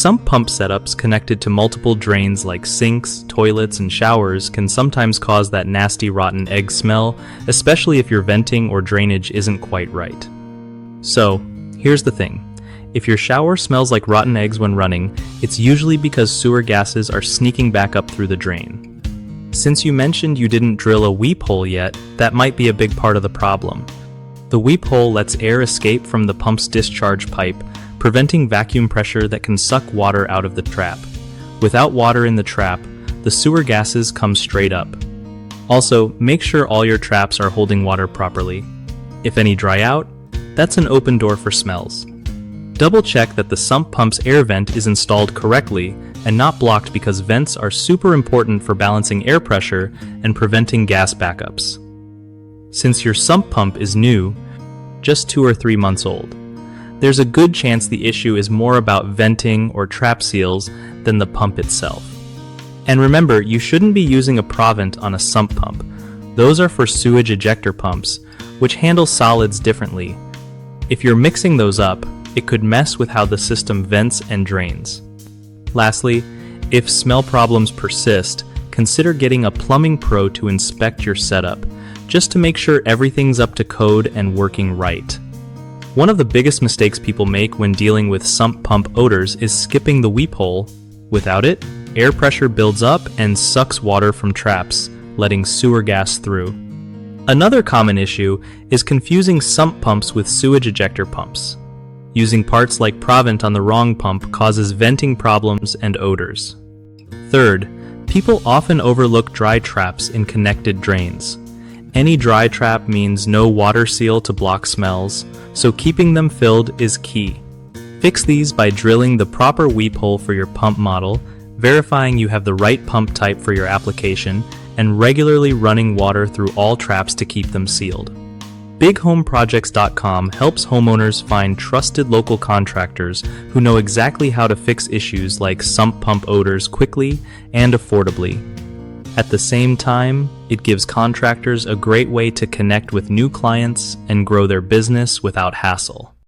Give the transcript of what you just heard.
Sump pump setups connected to multiple drains like sinks, toilets, and showers can sometimes cause that nasty rotten egg smell, especially if your venting or drainage isn't quite right. So, here's the thing. If your shower smells like rotten eggs when running, it's usually because sewer gases are sneaking back up through the drain. Since you mentioned you didn't drill a weep hole yet, that might be a big part of the problem. The weep hole lets air escape from the pump's discharge pipe, preventing vacuum pressure that can suck water out of the trap. Without water in the trap, the sewer gases come straight up. Also, make sure all your traps are holding water properly. If any dry out, that's an open door for smells. Double check that the sump pump's air vent is installed correctly and not blocked, because vents are super important for balancing air pressure and preventing gas backups. Since your sump pump is new, just 2 or 3 months old, there's a good chance the issue is more about venting or trap seals than the pump itself. And remember, you shouldn't be using a Provent on a sump pump. Those are for sewage ejector pumps, which handle solids differently. If you're mixing those up, it could mess with how the system vents and drains. Lastly, if smell problems persist, consider getting a plumbing pro to inspect your setup, just to make sure everything's up to code and working right. One of the biggest mistakes people make when dealing with sump pump odors is skipping the weep hole. Without it, air pressure builds up and sucks water from traps, letting sewer gas through. Another common issue is confusing sump pumps with sewage ejector pumps. Using parts like Provent on the wrong pump causes venting problems and odors. Third, people often overlook dry traps in connected drains. Any dry trap means no water seal to block smells, so keeping them filled is key. Fix these by drilling the proper weep hole for your pump model, verifying you have the right pump type for your application, and regularly running water through all traps to keep them sealed. BigHomeProjects.com helps homeowners find trusted local contractors who know exactly how to fix issues like sump pump odors quickly and affordably. At the same time, it gives contractors a great way to connect with new clients and grow their business without hassle.